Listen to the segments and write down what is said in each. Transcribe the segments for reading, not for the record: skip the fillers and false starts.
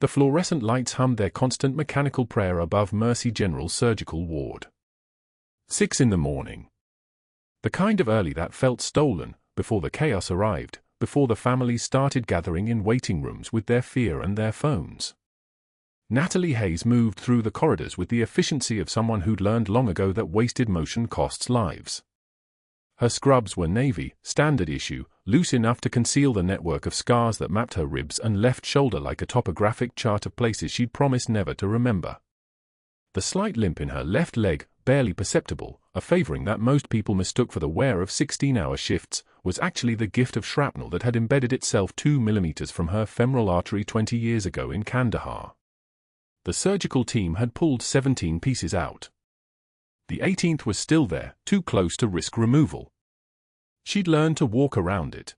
The fluorescent lights hummed their constant mechanical prayer above Mercy General's surgical ward. 6 in the morning. The kind of early that felt stolen, before the chaos arrived, before the families started gathering in waiting rooms with their fear and their phones. Natalie Hayes moved through the corridors with the efficiency of someone who'd learned long ago that wasted motion costs lives. Her scrubs were navy, standard issue, loose enough to conceal the network of scars that mapped her ribs and left shoulder like a topographic chart of places she'd promised never to remember. The slight limp in her left leg, barely perceptible, a favoring that most people mistook for the wear of 16-hour shifts, was actually the gift of shrapnel that had embedded itself 2 millimeters from her femoral artery 20 years ago in Kandahar. The surgical team had pulled 17 pieces out. The 18th was still there, too close to risk removal. She'd learned to walk around it.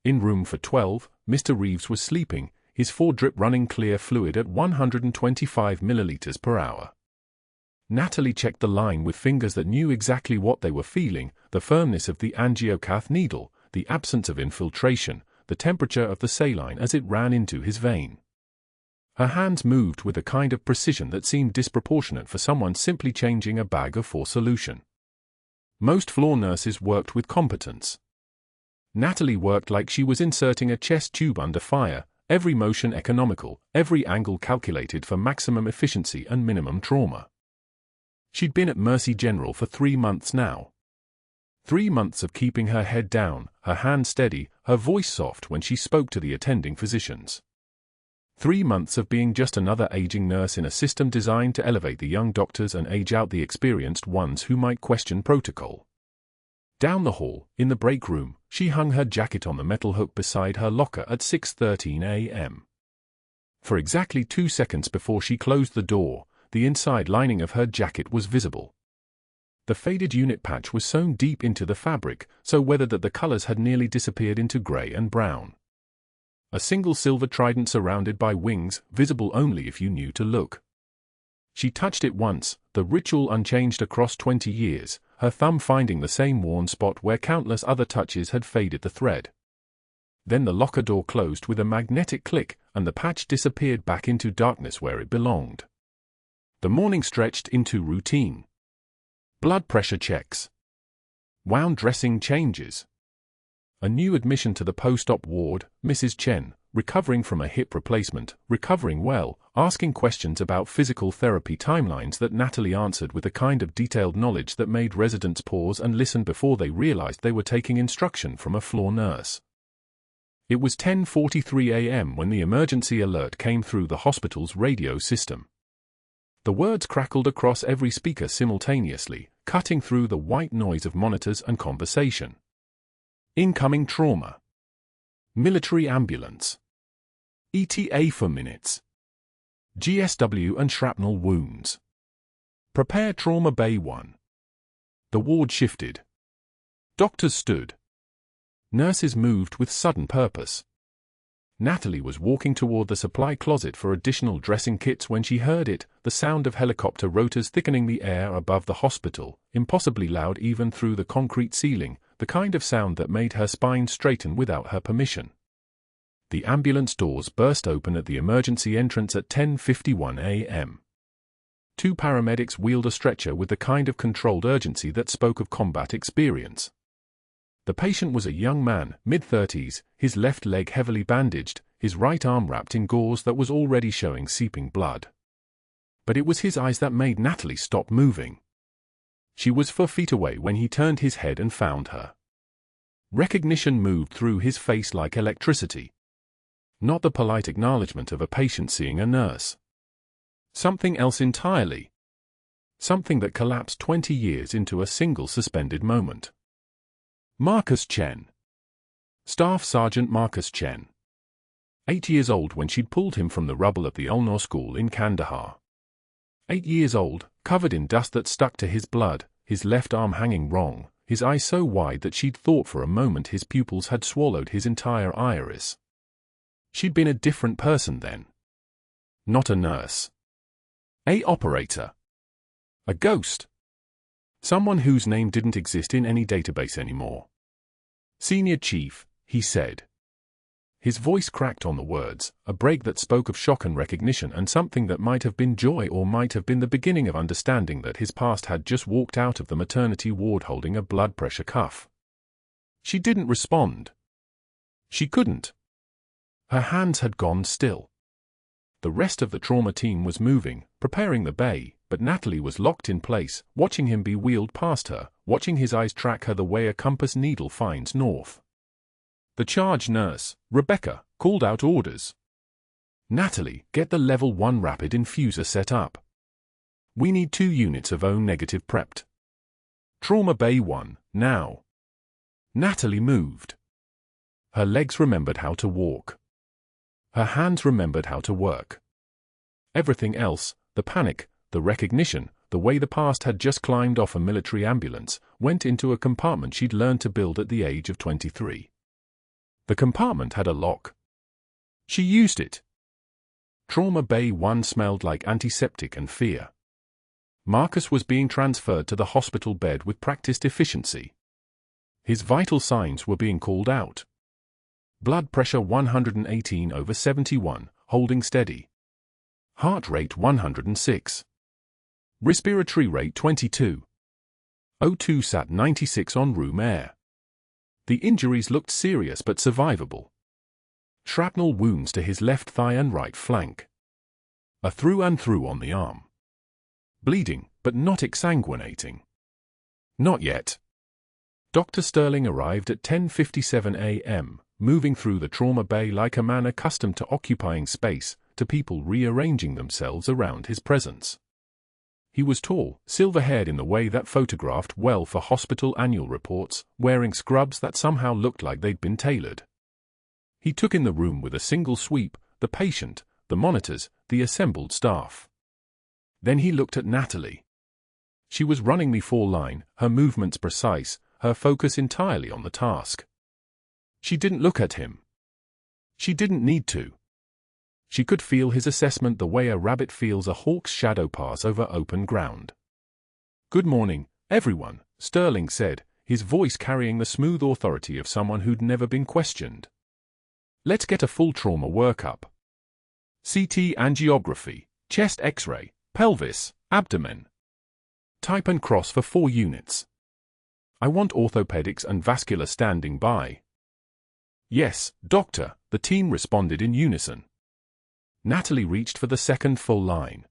In room for 12, Mr. Reeves was sleeping, his foredrip running clear fluid at 125 milliliters per hour. Natalie checked the line with fingers that knew exactly what they were feeling, the firmness of the angiocath needle, the absence of infiltration, the temperature of the saline as it ran into his vein. Her hands moved with a kind of precision that seemed disproportionate for someone simply changing a bag of for solution. Most floor nurses worked with competence. Natalie worked like she was inserting a chest tube under fire, every motion economical, every angle calculated for maximum efficiency and minimum trauma. She'd been at Mercy General for 3 months now. 3 months of keeping her head down, her hand steady, her voice soft when she spoke to the attending physicians. 3 months of being just another aging nurse in a system designed to elevate the young doctors and age out the experienced ones who might question protocol. Down the hall, in the break room, she hung her jacket on the metal hook beside her locker at 6:13 a.m. For exactly 2 seconds before she closed the door, the inside lining of her jacket was visible. The faded unit patch was sewn deep into the fabric, so weathered that the colors had nearly disappeared into gray and brown. A single silver trident surrounded by wings, visible only if you knew to look. She touched it once, the ritual unchanged across 20 years, her thumb finding the same worn spot where countless other touches had faded the thread. Then the locker door closed with a magnetic click, and the patch disappeared back into darkness where it belonged. The morning stretched into routine. Blood pressure checks. Wound dressing changes. A new admission to the post-op ward, Mrs. Chen, recovering from a hip replacement, recovering well, asking questions about physical therapy timelines that Natalie answered with a kind of detailed knowledge that made residents pause and listen before they realized they were taking instruction from a floor nurse. It was 10:43 a.m. when the emergency alert came through the hospital's radio system. The words crackled across every speaker simultaneously, cutting through the white noise of monitors and conversation. Incoming trauma. Military ambulance. ETA for minutes. GSW and shrapnel wounds. Prepare trauma bay 1. The ward shifted. Doctors stood. Nurses moved with sudden purpose. Natalie was walking toward the supply closet for additional dressing kits when she heard it, the sound of helicopter rotors thickening the air above the hospital, impossibly loud even through the concrete ceiling, the kind of sound that made her spine straighten without her permission. The ambulance doors burst open at the emergency entrance at 10:51 a.m. 2 paramedics wheeled a stretcher with the kind of controlled urgency that spoke of combat experience. The patient was a young man, mid-30s, his left leg heavily bandaged, his right arm wrapped in gauze that was already showing seeping blood. But it was his eyes that made Natalie stop moving. She was 4 feet away when he turned his head and found her. Recognition moved through his face like electricity. Not the polite acknowledgement of a patient seeing a nurse. Something else entirely. Something that collapsed 20 years into a single suspended moment. Marcus Chen. Staff Sergeant Marcus Chen. 8 years old when she'd pulled him from the rubble of the Ulnor school in Kandahar. 8 years old, covered in dust that stuck to his blood, his left arm hanging wrong, his eyes so wide that she'd thought for a moment his pupils had swallowed his entire iris. She'd been a different person then. Not a nurse. A operator. A ghost. Someone whose name didn't exist in any database anymore. Senior Chief, he said. His voice cracked on the words, a break that spoke of shock and recognition and something that might have been joy or might have been the beginning of understanding that his past had just walked out of the maternity ward holding a blood pressure cuff. She didn't respond. She couldn't. Her hands had gone still. The rest of the trauma team was moving, preparing the bay, but Natalie was locked in place, watching him be wheeled past her, watching his eyes track her the way a compass needle finds north. The charge nurse, Rebecca, called out orders. Natalie, get the level 1 rapid infuser set up. We need 2 units of O-negative prepped. Trauma Bay 1, now. Natalie moved. Her legs remembered how to walk. Her hands remembered how to work. Everything else, the panic, the recognition, the way the past had just climbed off a military ambulance, went into a compartment she'd learned to build at the age of 23. The compartment had a lock. She used it. Trauma Bay 1 smelled like antiseptic and fear. Marcus was being transferred to the hospital bed with practiced efficiency. His vital signs were being called out. Blood pressure 118/71, holding steady. Heart rate 106. Respiratory rate 22. O2 sat 96 on room air. The injuries looked serious but survivable. Shrapnel wounds to his left thigh and right flank. A through and through on the arm. Bleeding, but not exsanguinating. Not yet. Dr. Sterling arrived at 10:57 a.m., moving through the trauma bay like a man accustomed to occupying space, to people rearranging themselves around his presence. He was tall, silver-haired in the way that photographed well for hospital annual reports, wearing scrubs that somehow looked like they'd been tailored. He took in the room with a single sweep, the patient, the monitors, the assembled staff. Then he looked at Natalie. She was running the 4-line, her movements precise, her focus entirely on the task. She didn't look at him. She didn't need to. She could feel his assessment the way a rabbit feels a hawk's shadow pass over open ground. "Good morning, everyone," Sterling said, his voice carrying the smooth authority of someone who'd never been questioned. "Let's get a full trauma workup. CT angiography, chest X-ray, pelvis, abdomen. Type and cross for 4 units. I want orthopedics and vascular standing by." "Yes, doctor," the team responded in unison. Natalie reached for the second full line.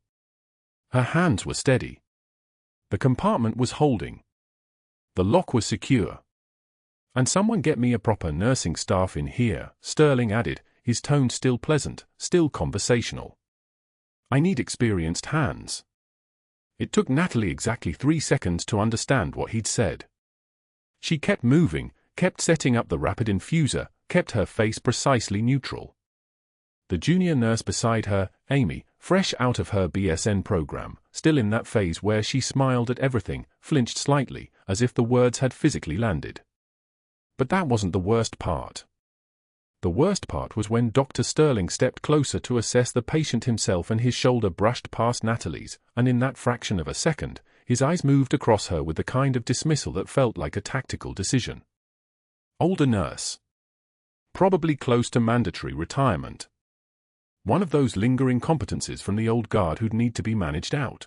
Her hands were steady. The compartment was holding. The lock was secure. "And someone get me a proper nursing staff in here," Sterling added, his tone still pleasant, still conversational. "I need experienced hands." It took Natalie exactly 3 seconds to understand what he'd said. She kept moving, kept setting up the rapid infuser, kept her face precisely neutral. The junior nurse beside her, Amy, fresh out of her BSN program, still in that phase where she smiled at everything, flinched slightly, as if the words had physically landed. But that wasn't the worst part. The worst part was when Dr. Sterling stepped closer to assess the patient himself and his shoulder brushed past Natalie's, and in that fraction of a second, his eyes moved across her with the kind of dismissal that felt like a tactical decision. Older nurse. Probably close to mandatory retirement. One of those lingering competencies from the old guard who'd need to be managed out.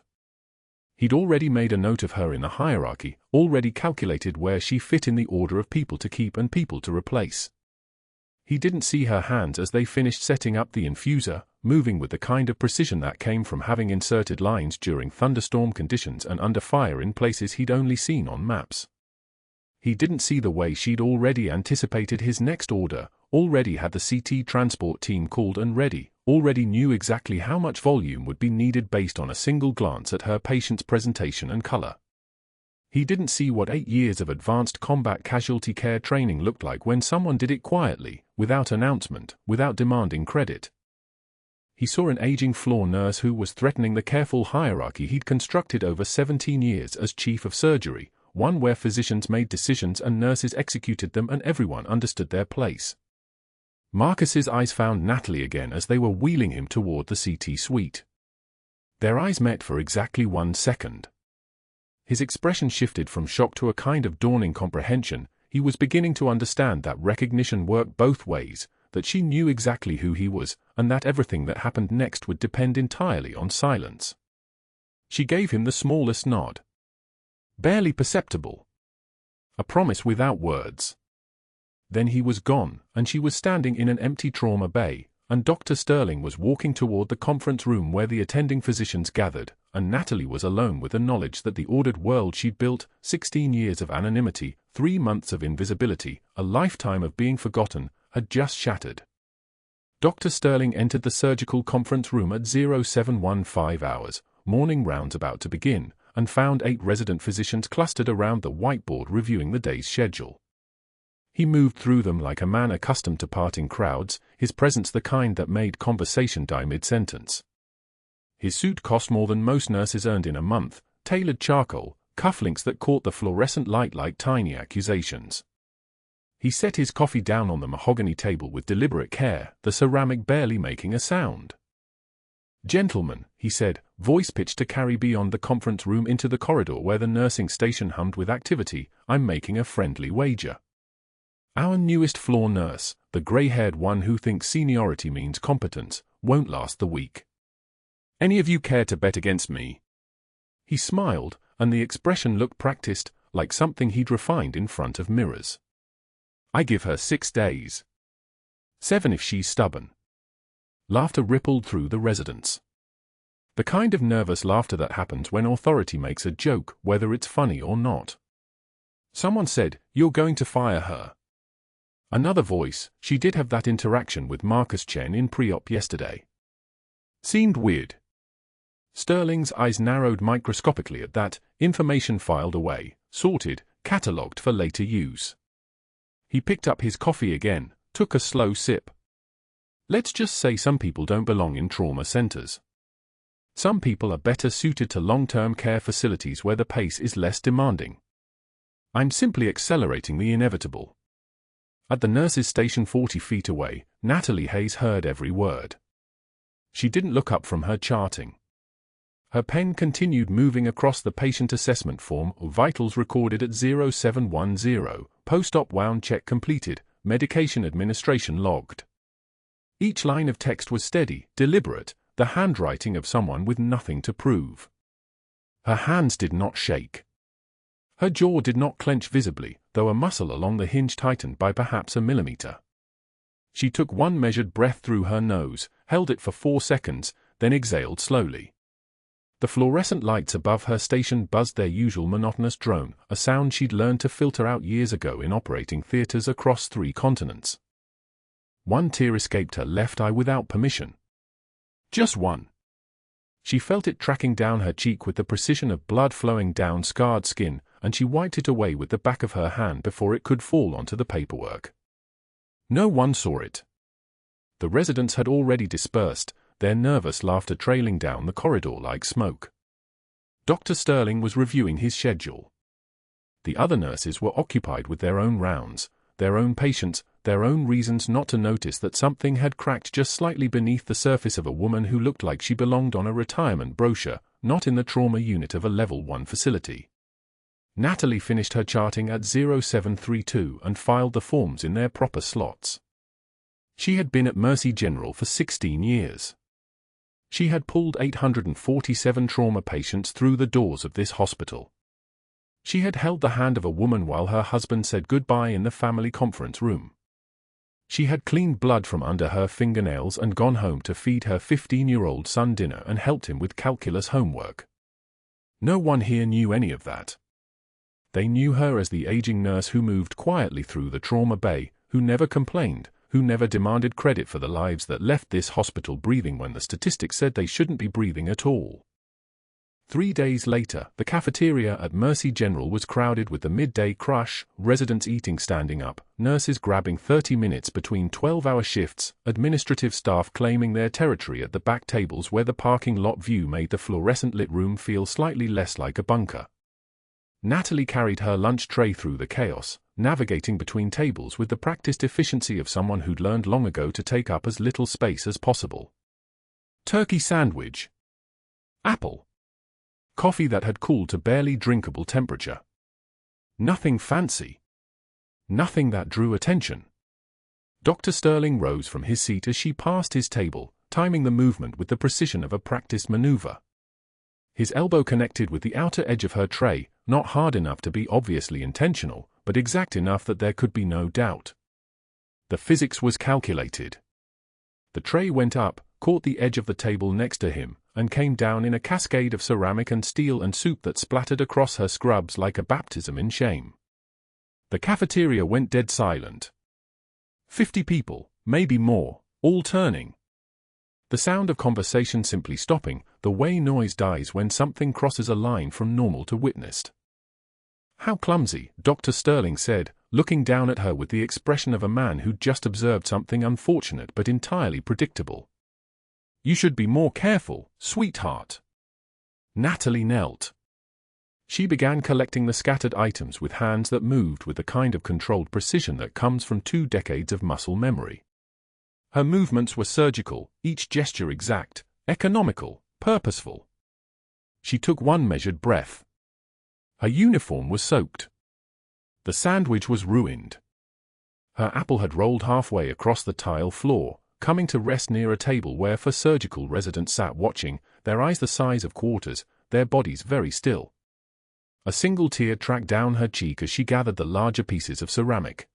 He'd already made a note of her in the hierarchy, already calculated where she fit in the order of people to keep and people to replace. He didn't see her hands as they finished setting up the infuser, moving with the kind of precision that came from having inserted lines during thunderstorm conditions and under fire in places he'd only seen on maps. He didn't see the way she'd already anticipated his next order, already had the CT transport team called and ready, already knew exactly how much volume would be needed based on a single glance at her patient's presentation and color. He didn't see what 8 years of advanced combat casualty care training looked like when someone did it quietly, without announcement, without demanding credit. He saw an aging floor nurse who was threatening the careful hierarchy he'd constructed over 17 years as chief of surgery, one where physicians made decisions and nurses executed them and everyone understood their place. Marcus's eyes found Natalie again as they were wheeling him toward the CT suite. Their eyes met for exactly 1 second. His expression shifted from shock to a kind of dawning comprehension. He was beginning to understand that recognition worked both ways, that she knew exactly who he was, and that everything that happened next would depend entirely on silence. She gave him the smallest nod. Barely perceptible. A promise without words. Then he was gone, and she was standing in an empty trauma bay, and Dr. Sterling was walking toward the conference room where the attending physicians gathered, and Natalie was alone with the knowledge that the ordered world she'd built, 16 years of anonymity, 3 months of invisibility, a lifetime of being forgotten, had just shattered. Dr. Sterling entered the surgical conference room at 0715 hours, morning rounds about to begin, and found 8 resident physicians clustered around the whiteboard reviewing the day's schedule. He moved through them like a man accustomed to parting crowds, his presence the kind that made conversation die mid-sentence. His suit cost more than most nurses earned in a month, tailored charcoal, cufflinks that caught the fluorescent light like tiny accusations. He set his coffee down on the mahogany table with deliberate care, the ceramic barely making a sound. "Gentlemen," he said, voice pitched to carry beyond the conference room into the corridor where the nursing station hummed with activity, "I'm making a friendly wager. Our newest floor nurse, the grey-haired one who thinks seniority means competence, won't last the week. Any of you care to bet against me?" He smiled, and the expression looked practiced, like something he'd refined in front of mirrors. "I give her 6 days. 7 if she's stubborn." Laughter rippled through the residents. The kind of nervous laughter that happens when authority makes a joke, whether it's funny or not. Someone said, "You're going to fire her." Another voice, "She did have that interaction with Marcus Chen in pre-op yesterday. Seemed weird." Sterling's eyes narrowed microscopically at that, information filed away, sorted, catalogued for later use. He picked up his coffee again, took a slow sip. Let's just say some people don't belong in trauma centers. Some people are better suited to long-term care facilities where the pace is less demanding. I'm simply accelerating the inevitable. At the nurse's station 40 feet away, Natalie Hayes heard every word. She didn't look up from her charting. Her pen continued moving across the patient assessment form, vitals recorded at 0710, post-op wound check completed, medication administration logged. Each line of text was steady, deliberate, the handwriting of someone with nothing to prove. Her hands did not shake. Her jaw did not clench visibly, though a muscle along the hinge tightened by perhaps a millimeter. She took one measured breath through her nose, held it for 4 seconds, then exhaled slowly. The fluorescent lights above her station buzzed their usual monotonous drone, a sound she'd learned to filter out years ago in operating theaters across 3 continents. One tear escaped her left eye without permission. Just one. She felt it tracking down her cheek with the precision of blood flowing down scarred skin, and she wiped it away with the back of her hand before it could fall onto the paperwork. No one saw it. The residents had already dispersed, their nervous laughter trailing down the corridor like smoke. Dr. Sterling was reviewing his schedule. The other nurses were occupied with their own rounds, their own patients, their own reasons not to notice that something had cracked just slightly beneath the surface of a woman who looked like she belonged on a retirement brochure, not in the trauma unit of a Level 1 facility. Natalie finished her charting at 0732 and filed the forms in their proper slots. She had been at Mercy General for 16 years. She had pulled 847 trauma patients through the doors of this hospital. She had held the hand of a woman while her husband said goodbye in the family conference room. She had cleaned blood from under her fingernails and gone home to feed her 15-year-old son dinner and helped him with calculus homework. No one here knew any of that. They knew her as the aging nurse who moved quietly through the trauma bay, who never complained, who never demanded credit for the lives that left this hospital breathing when the statistics said they shouldn't be breathing at all. 3 days later, the cafeteria at Mercy General was crowded with the midday crush, residents eating standing up, nurses grabbing 30 minutes between 12-hour shifts, administrative staff claiming their territory at the back tables where the parking lot view made the fluorescent-lit room feel slightly less like a bunker. Natalie carried her lunch tray through the chaos, navigating between tables with the practiced efficiency of someone who'd learned long ago to take up as little space as possible. Turkey sandwich. Apple. Coffee that had cooled to barely drinkable temperature. Nothing fancy. Nothing that drew attention. Dr. Sterling rose from his seat as she passed his table, timing the movement with the precision of a practiced maneuver. His elbow connected with the outer edge of her tray, not hard enough to be obviously intentional, but exact enough that there could be no doubt. The physics was calculated. The tray went up, caught the edge of the table next to him, and came down in a cascade of ceramic and steel and soup that splattered across her scrubs like a baptism in shame. The cafeteria went dead silent. 50 people, maybe more, all turning. The sound of conversation simply stopping, the way noise dies when something crosses a line from normal to witnessed. "How clumsy," Dr. Sterling said, looking down at her with the expression of a man who'd just observed something unfortunate but entirely predictable. "You should be more careful, sweetheart." Natalie knelt. She began collecting the scattered items with hands that moved with the kind of controlled precision that comes from 2 decades of muscle memory. Her movements were surgical, each gesture exact, economical, purposeful. She took one measured breath. Her uniform was soaked. The sandwich was ruined. Her apple had rolled halfway across the tile floor, coming to rest near a table where 4 surgical residents sat watching, their eyes the size of quarters, their bodies very still. A single tear tracked down her cheek as she gathered the larger pieces of ceramic.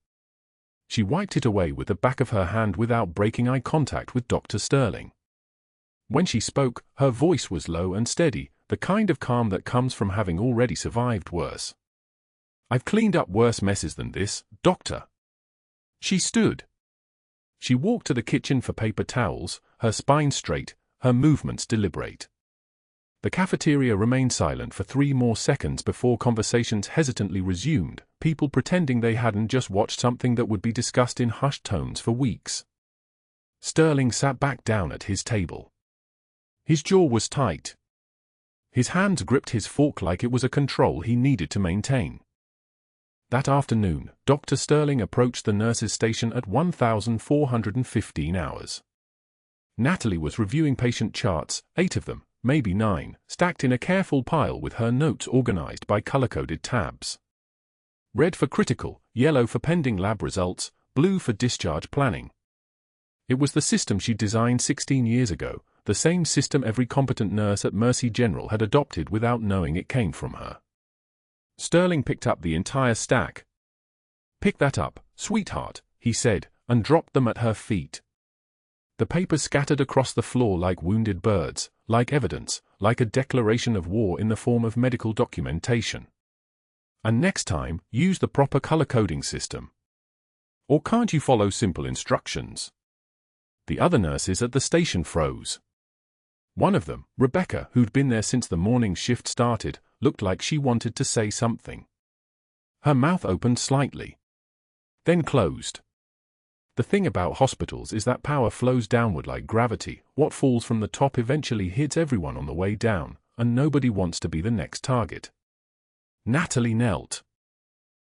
She wiped it away with the back of her hand without breaking eye contact with Dr. Sterling. When she spoke, her voice was low and steady, the kind of calm that comes from having already survived worse. "I've cleaned up worse messes than this, Doctor." She stood. She walked to the kitchen for paper towels, her spine straight, her movements deliberate. The cafeteria remained silent for 3 more seconds before conversations hesitantly resumed, people pretending they hadn't just watched something that would be discussed in hushed tones for weeks. Sterling sat back down at his table. His jaw was tight. His hands gripped his fork like it was a control he needed to maintain. That afternoon, Dr. Sterling approached the nurse's station at 1415 hours. Natalie was reviewing patient charts, 8 of them, maybe 9, stacked in a careful pile with her notes organized by color-coded tabs. Red for critical, yellow for pending lab results, blue for discharge planning. It was the system she designed 16 years ago, the same system every competent nurse at Mercy General had adopted without knowing it came from her. Sterling picked up the entire stack. "Pick that up, sweetheart," he said, and dropped them at her feet. The papers scattered across the floor like wounded birds, like evidence, like a declaration of war in the form of medical documentation. "And next time, use the proper color-coding system. Or can't you follow simple instructions?" The other nurses at the station froze. One of them, Rebecca, who'd been there since the morning shift started, looked like she wanted to say something. Her mouth opened slightly, then closed. The thing about hospitals is that power flows downward like gravity. What falls from the top eventually hits everyone on the way down, and nobody wants to be the next target. Natalie knelt.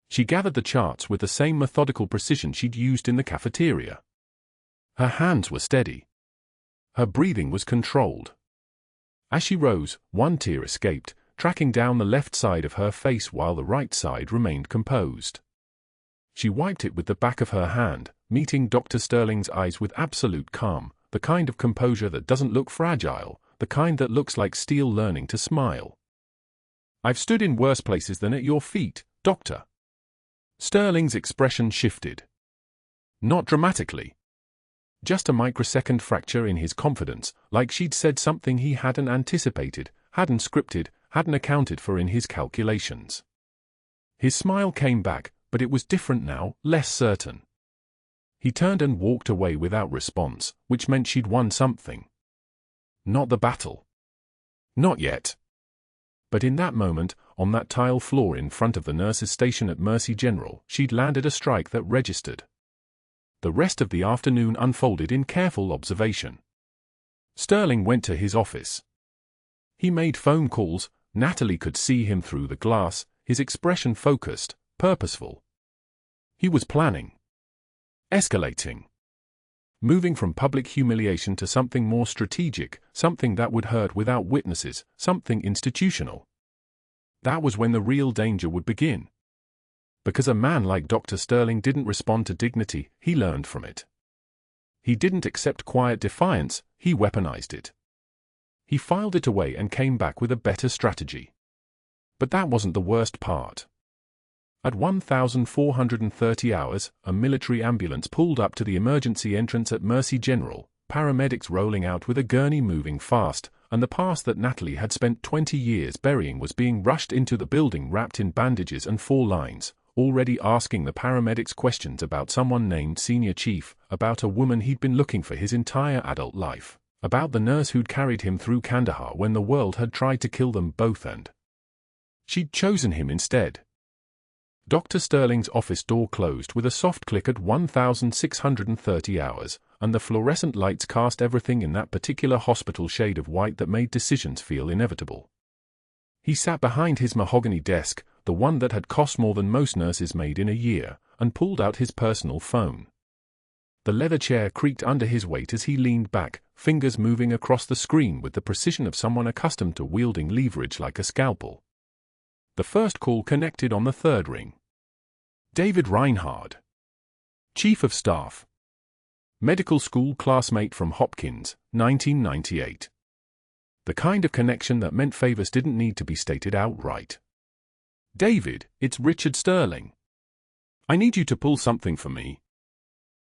She gathered the charts with the same methodical precision she'd used in the cafeteria. Her hands were steady. Her breathing was controlled. As she rose, 1 tear escaped, tracking down the left side of her face while the right side remained composed. She wiped it with the back of her hand, meeting Dr. Sterling's eyes with absolute calm, the kind of composure that doesn't look fragile, the kind that looks like steel learning to smile. "I've stood in worse places than at your feet, Doctor." Sterling's expression shifted. Not dramatically. Just a microsecond fracture in his confidence, like she'd said something he hadn't anticipated, hadn't scripted, hadn't accounted for in his calculations. His smile came back, but it was different now, less certain. He turned and walked away without response, which meant she'd won something. Not the battle. Not yet. But in that moment, on that tile floor in front of the nurse's station at Mercy General, she'd landed a strike that registered. The rest of the afternoon unfolded in careful observation. Sterling went to his office. He made phone calls. Natalie could see him through the glass, his expression focused, purposeful. He was planning. Escalating. Moving from public humiliation to something more strategic, something that would hurt without witnesses, something institutional. That was when the real danger would begin. Because a man like Dr. Sterling didn't respond to dignity, he learned from it. He didn't accept quiet defiance, he weaponized it. He filed it away and came back with a better strategy. But that wasn't the worst part. At 1,430 hours, a military ambulance pulled up to the emergency entrance at Mercy General, paramedics rolling out with a gurney moving fast, and the past that Natalie had spent 20 years burying was being rushed into the building wrapped in bandages and 4 lines, already asking the paramedics questions about someone named Senior Chief, about a woman he'd been looking for his entire adult life, about the nurse who'd carried him through Kandahar when the world had tried to kill them both and she'd chosen him instead. Dr. Sterling's office door closed with a soft click at 1,630 hours, and the fluorescent lights cast everything in that particular hospital shade of white that made decisions feel inevitable. He sat behind his mahogany desk, the one that had cost more than most nurses made in a year, and pulled out his personal phone. The leather chair creaked under his weight as he leaned back, fingers moving across the screen with the precision of someone accustomed to wielding leverage like a scalpel. The first call connected on the 3rd ring. David Reinhard. Chief of Staff. Medical school classmate from Hopkins, 1998. The kind of connection that meant favors didn't need to be stated outright. David, it's Richard Sterling. I need you to pull something for me.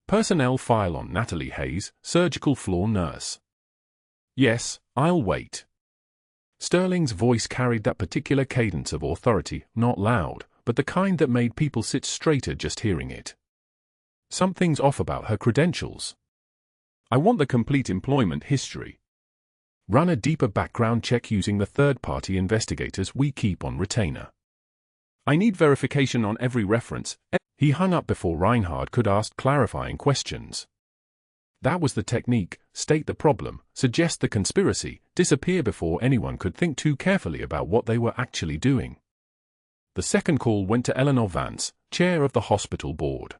Personnel file on Natalie Hayes, surgical floor nurse. Yes, I'll wait. Sterling's voice carried that particular cadence of authority, not loud, but the kind that made people sit straighter just hearing it. Something's off about her credentials. I want the complete employment history. Run a deeper background check using the third-party investigators we keep on retainer. I need verification on every reference. He hung up before Reinhard could ask clarifying questions. That was the technique: state the problem, suggest the conspiracy, disappear before anyone could think too carefully about what they were actually doing. The second call went to Eleanor Vance, chair of the hospital board.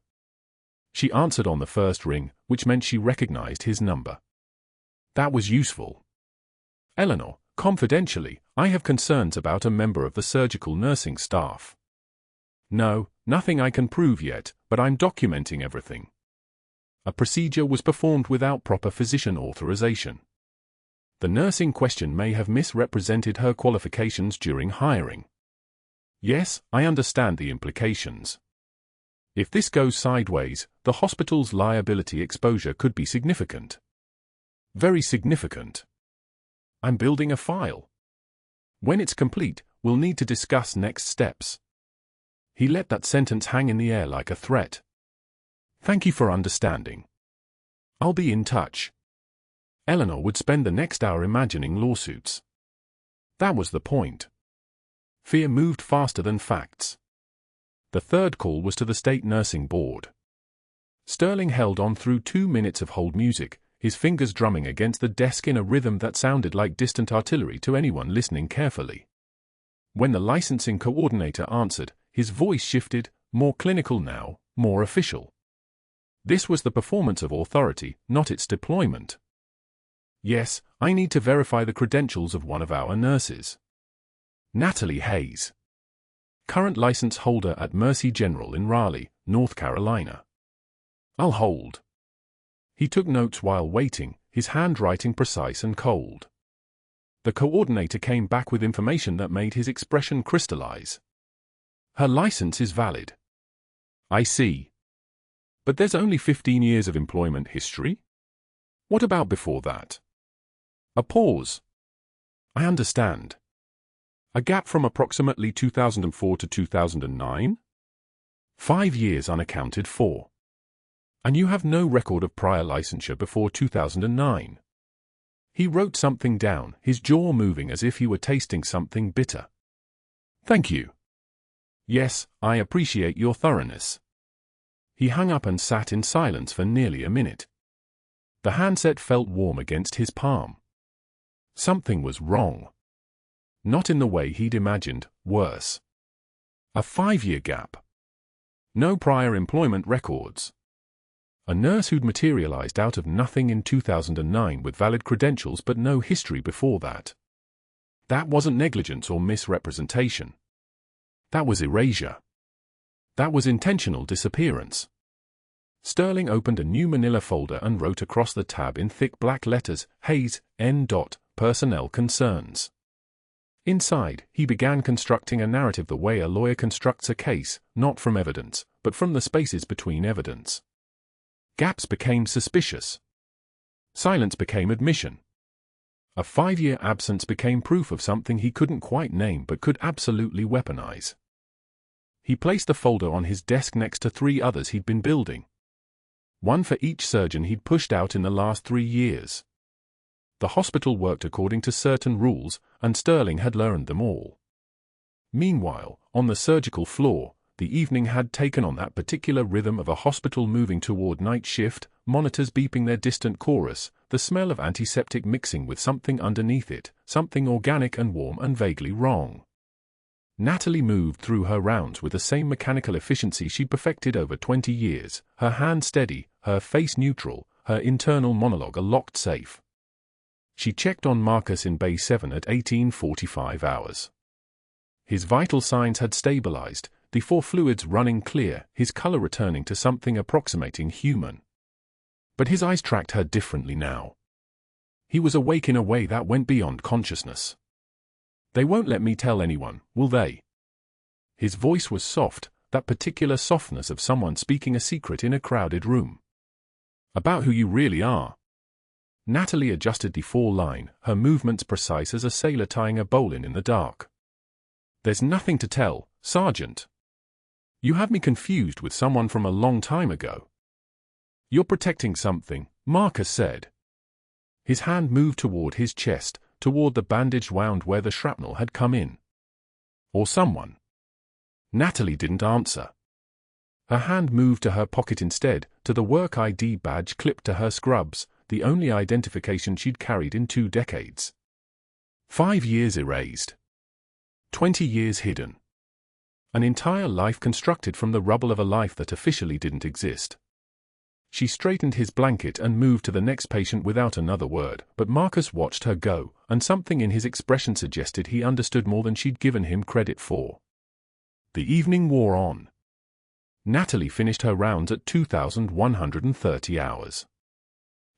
She answered on the first ring, which meant she recognized his number. That was useful. Eleanor, confidentially, I have concerns about a member of the surgical nursing staff. No, nothing I can prove yet, but I'm documenting everything. A procedure was performed without proper physician authorization. The nurse in question may have misrepresented her qualifications during hiring. Yes, I understand the implications. If this goes sideways, the hospital's liability exposure could be significant. Very significant. I'm building a file. When it's complete, we'll need to discuss next steps. He let that sentence hang in the air like a threat. Thank you for understanding. I'll be in touch. Eleanor would spend the next hour imagining lawsuits. That was the point. Fear moved faster than facts. The third call was to the state nursing board. Sterling held on through 2 minutes of hold music, his fingers drumming against the desk in a rhythm that sounded like distant artillery to anyone listening carefully. When the licensing coordinator answered, his voice shifted, more clinical now, more official. This was the performance of authority, not its deployment. Yes, I need to verify the credentials of one of our nurses. Natalie Hayes. Current license holder at Mercy General in Raleigh, North Carolina. I'll hold. He took notes while waiting, his handwriting precise and cold. The coordinator came back with information that made his expression crystallize. Her license is valid. I see. But there's only 15 years of employment history? What about before that? A pause. I understand. A gap from approximately 2004 to 2009? 5 years unaccounted for. And you have no record of prior licensure before 2009. He wrote something down, his jaw moving as if he were tasting something bitter. Thank you. Yes, I appreciate your thoroughness. He hung up and sat in silence for nearly a minute. The handset felt warm against his palm. Something was wrong. Not in the way he'd imagined, worse. A 5-year gap. No prior employment records. A nurse who'd materialized out of nothing in 2009 with valid credentials but no history before that. That wasn't negligence or misrepresentation. That was erasure. That was intentional disappearance. Sterling opened a new manila folder and wrote across the tab in thick black letters, Hayes, N. Personnel concerns. Inside, he began constructing a narrative the way a lawyer constructs a case, not from evidence, but from the spaces between evidence. Gaps became suspicious. Silence became admission. A 5-year absence became proof of something he couldn't quite name but could absolutely weaponize. He placed the folder on his desk next to 3 others he'd been building. One for each surgeon he'd pushed out in the last 3 years. The hospital worked according to certain rules, and Sterling had learned them all. Meanwhile, on the surgical floor, the evening had taken on that particular rhythm of a hospital moving toward night shift, monitors beeping their distant chorus, the smell of antiseptic mixing with something underneath it, something organic and warm and vaguely wrong. Natalie moved through her rounds with the same mechanical efficiency she'd perfected over 20 years, her hand steady, her face neutral, her internal monologue a locked safe. She checked on Marcus in Bay 7 at 18:45 hours. His vital signs had stabilized, the 4 fluids running clear, his color returning to something approximating human. But his eyes tracked her differently now. He was awake in a way that went beyond consciousness. "They won't let me tell anyone, will they?" His voice was soft, that particular softness of someone speaking a secret in a crowded room. "About who you really are." Natalie adjusted the 4-line, her movements precise as a sailor tying a bowline in the dark. "There's nothing to tell, Sergeant. You have me confused with someone from a long time ago." "You're protecting something," Marcus said. His hand moved toward his chest, toward the bandaged wound where the shrapnel had come in. "Or someone." Natalie didn't answer. Her hand moved to her pocket instead, to the work ID badge clipped to her scrubs, the only identification she'd carried in 2 decades. 5 years erased. 20 years hidden. An entire life constructed from the rubble of a life that officially didn't exist. She straightened his blanket and moved to the next patient without another word, but Marcus watched her go, and something in his expression suggested he understood more than she'd given him credit for. The evening wore on. Natalie finished her rounds at 2,130 hours.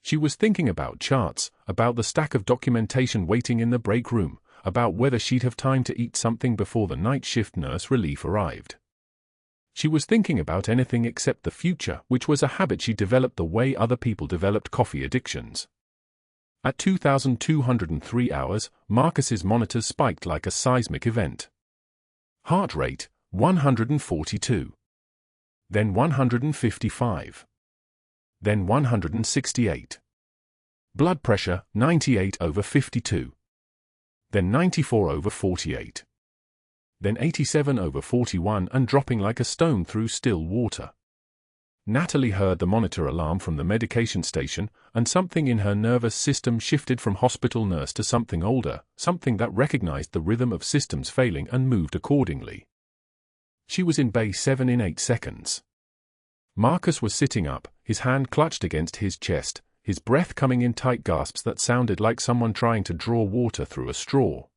She was thinking about charts, about the stack of documentation waiting in the break room, about whether she'd have time to eat something before the night shift nurse relief arrived. She was thinking about anything except the future, which was a habit she developed the way other people developed coffee addictions. At 2,203 hours, Marcus's monitors spiked like a seismic event. Heart rate, 142. Then 155. Then 168. Blood pressure, 98/52. Then 94/48. Then 87/41 and dropping like a stone through still water. Natalie heard the monitor alarm from the medication station, and something in her nervous system shifted from hospital nurse to something older, something that recognized the rhythm of systems failing and moved accordingly. She was in Bay 7 in 8 seconds. Marcus was sitting up, his hand clutched against his chest, his breath coming in tight gasps that sounded like someone trying to draw water through a straw.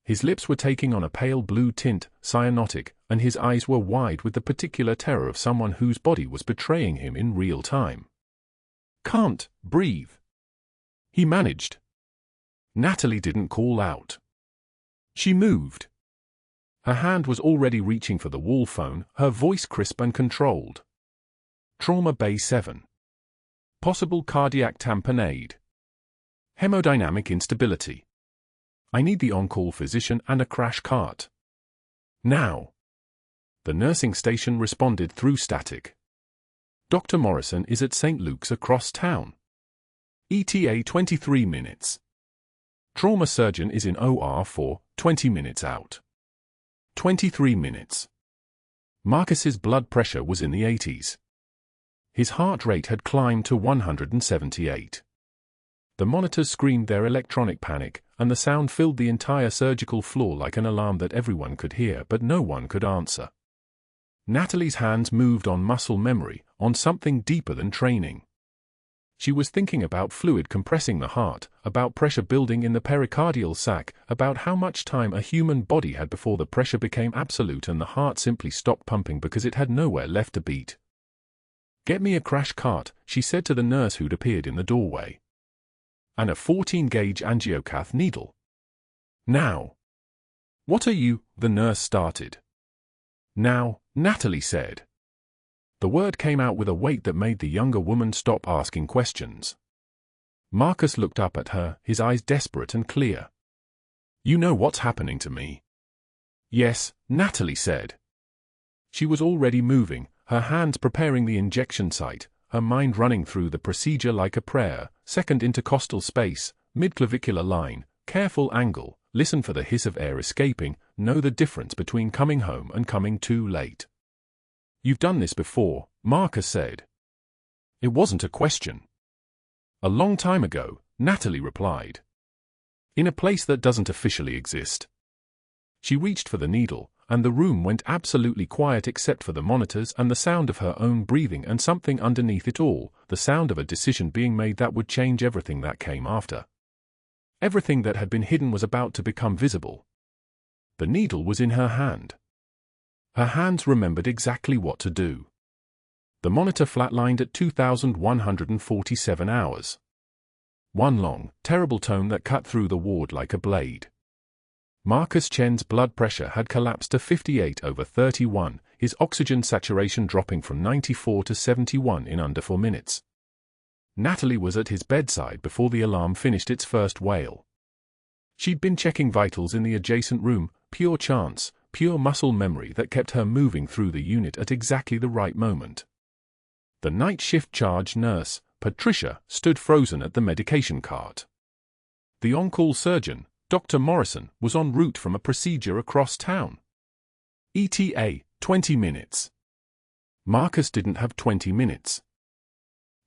His lips were taking on a pale blue tint, cyanotic, and his eyes were wide with the particular terror of someone whose body was betraying him in real time. "Can't breathe," he managed. Natalie didn't call out. She moved. Her hand was already reaching for the wall phone, her voice crisp and controlled. Trauma Bay 7. Possible cardiac tamponade. Hemodynamic instability. I need the on-call physician and a crash cart. Now. The nursing station responded through static. Dr. Morrison is at St. Luke's across town. ETA 23 minutes. Trauma surgeon is in OR for 20 minutes out. 23 minutes. Marcus's blood pressure was in the 80s. His heart rate had climbed to 178. The monitors screamed their electronic panic, and the sound filled the entire surgical floor like an alarm that everyone could hear but no one could answer. Natalie's hands moved on muscle memory, on something deeper than training. She was thinking about fluid compressing the heart, about pressure building in the pericardial sac, about how much time a human body had before the pressure became absolute and the heart simply stopped pumping because it had nowhere left to beat. "Get me a crash cart," she said to the nurse who'd appeared in the doorway. "And a 14-gauge angiocath needle. Now." "What are you?" the nurse started. "Now," Natalie said. The word came out with a weight that made the younger woman stop asking questions. Marcus looked up at her, his eyes desperate and clear. "You know what's happening to me?" "Yes," Natalie said. She was already moving, her hands preparing the injection site, her mind running through the procedure like a prayer: second intercostal space, midclavicular line, careful angle, listen for the hiss of air escaping, know the difference between coming home and coming too late. "You've done this before," Marcus said. It wasn't a question. "A long time ago," Natalie replied. "In a place that doesn't officially exist." She reached for the needle, and the room went absolutely quiet except for the monitors and the sound of her own breathing and something underneath it all, the sound of a decision being made that would change everything that came after. Everything that had been hidden was about to become visible. The needle was in her hand. Her hands remembered exactly what to do. The monitor flatlined at 2,147 hours. One long, terrible tone that cut through the ward like a blade. Marcus Chen's blood pressure had collapsed to 58/31, his oxygen saturation dropping from 94 to 71 in under 4 minutes. Natalie was at his bedside before the alarm finished its first wail. She'd been checking vitals in the adjacent room, pure chance, pure muscle memory that kept her moving through the unit at exactly the right moment. The night shift charge nurse, Patricia, stood frozen at the medication cart. The on-call surgeon, Dr. Morrison, was en route from a procedure across town. ETA, 20 minutes. Marcus didn't have 20 minutes.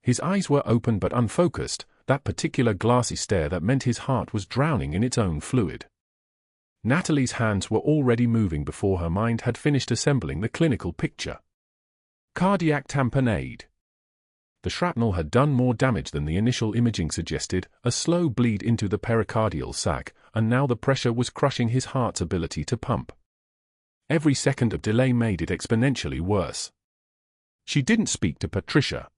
His eyes were open but unfocused, that particular glassy stare that meant his heart was drowning in its own fluid. Natalie's hands were already moving before her mind had finished assembling the clinical picture. Cardiac tamponade. The shrapnel had done more damage than the initial imaging suggested, a slow bleed into the pericardial sac, and now the pressure was crushing his heart's ability to pump. Every second of delay made it exponentially worse. She didn't speak to Patricia.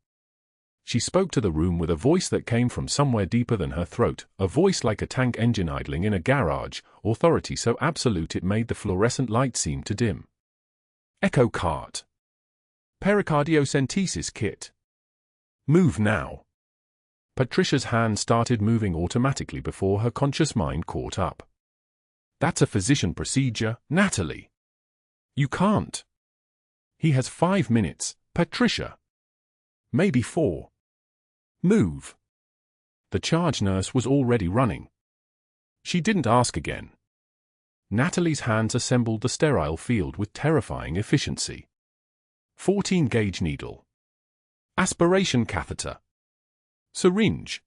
She spoke to the room with a voice that came from somewhere deeper than her throat, a voice like a tank engine idling in a garage, authority so absolute it made the fluorescent light seem to dim. Echo cart. Pericardiocentesis kit. Move now. Patricia's hand started moving automatically before her conscious mind caught up. That's a physician procedure, Natalie. You can't. He has 5 minutes, Patricia. Maybe 4. Move. The charge nurse was already running. She didn't ask again. Natalie's hands assembled the sterile field with terrifying efficiency. 14-gauge needle. Aspiration catheter. Syringe.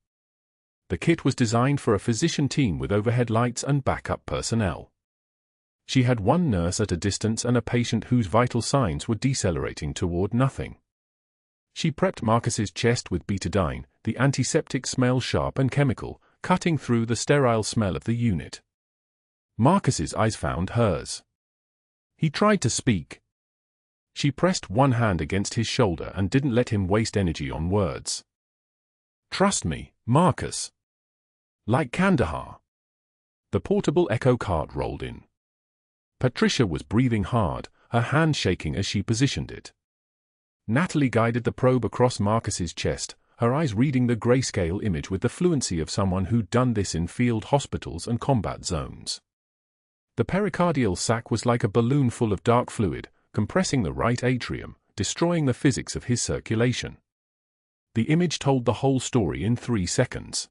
The kit was designed for a physician team with overhead lights and backup personnel. She had one nurse at a distance and a patient whose vital signs were decelerating toward nothing. She prepped Marcus's chest with betadine, the antiseptic smell sharp and chemical, cutting through the sterile smell of the unit. Marcus's eyes found hers. He tried to speak. She pressed one hand against his shoulder and didn't let him waste energy on words. Trust me, Marcus. Like Kandahar. The portable echo cart rolled in. Patricia was breathing hard, her hand shaking as she positioned it. Natalie guided the probe across Marcus's chest, her eyes reading the grayscale image with the fluency of someone who'd done this in field hospitals and combat zones. The pericardial sac was like a balloon full of dark fluid, compressing the right atrium, destroying the physics of his circulation. The image told the whole story in 3 seconds.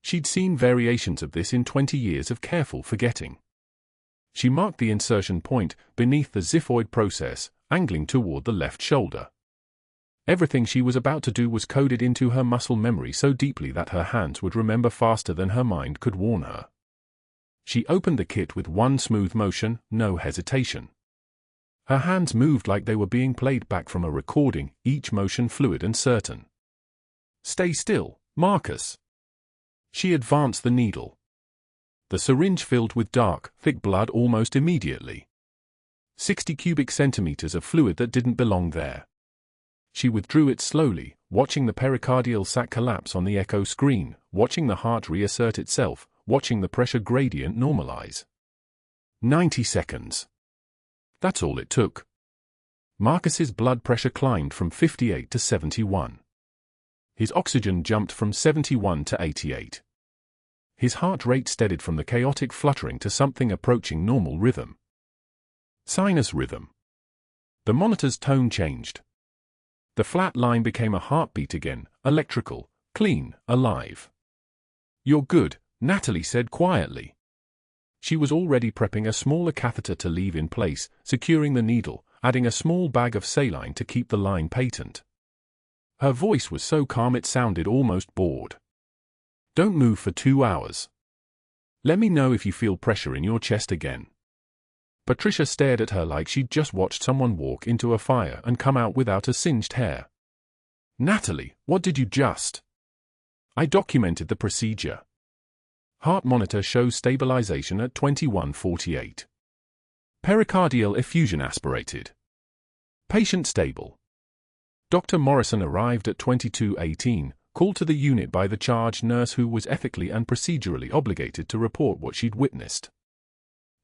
She'd seen variations of this in 20 years of careful forgetting. She marked the insertion point, beneath the xiphoid process, angling toward the left shoulder. Everything she was about to do was coded into her muscle memory so deeply that her hands would remember faster than her mind could warn her. She opened the kit with one smooth motion, no hesitation. Her hands moved like they were being played back from a recording, each motion fluid and certain. Stay still, Marcus. She advanced the needle. The syringe filled with dark, thick blood almost immediately. 60 cubic centimeters of fluid that didn't belong there. She withdrew it slowly, watching the pericardial sac collapse on the echo screen, watching the heart reassert itself, watching the pressure gradient normalize. 90 seconds. That's all it took. Marcus's blood pressure climbed from 58 to 71. His oxygen jumped from 71 to 88. His heart rate steadied from the chaotic fluttering to something approaching normal rhythm. Sinus rhythm. The monitor's tone changed. The flat line became a heartbeat again, electrical, clean, alive. "You're good," Natalie said quietly. She was already prepping a smaller catheter to leave in place, securing the needle, adding a small bag of saline to keep the line patent. Her voice was so calm it sounded almost bored. "Don't move for 2 hours. Let me know if you feel pressure in your chest again." Patricia stared at her like she'd just watched someone walk into a fire and come out without a singed hair. "Natalie, what did you just?" "I documented the procedure. Heart monitor shows stabilization at 21:48. Pericardial effusion aspirated. Patient stable." Dr. Morrison arrived at 22:18, called to the unit by the charge nurse who was ethically and procedurally obligated to report what she'd witnessed.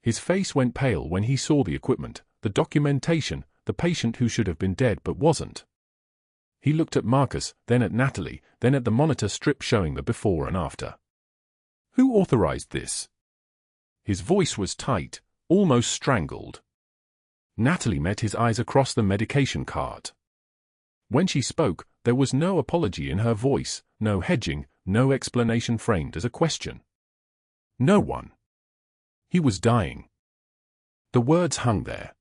His face went pale when he saw the equipment, the documentation, the patient who should have been dead but wasn't. He looked at Marcus, then at Natalie, then at the monitor strip showing the before and after. "Who authorized this?" His voice was tight, almost strangled. Natalie met his eyes across the medication cart. When she spoke, there was no apology in her voice, no hedging, no explanation framed as a question. "No one. He was dying." The words hung there.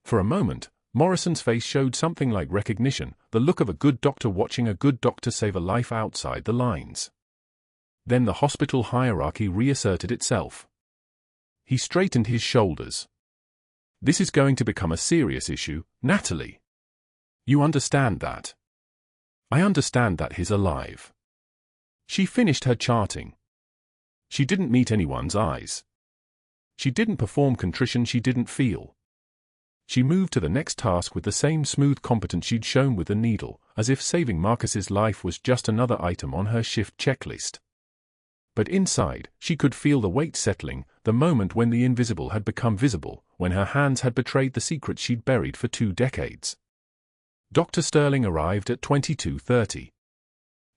For a moment, Morrison's face showed something like recognition, the look of a good doctor watching a good doctor save a life outside the lines. Then the hospital hierarchy reasserted itself. He straightened his shoulders. "This is going to become a serious issue, Natalie. You understand that?" "I understand that he's alive." She finished her charting. She didn't meet anyone's eyes. She didn't perform contrition she didn't feel. She moved to the next task with the same smooth competence she'd shown with the needle, as if saving Marcus's life was just another item on her shift checklist. But inside, she could feel the weight settling, the moment when the invisible had become visible, when her hands had betrayed the secrets she'd buried for 2 decades. Dr. Sterling arrived at 22:30.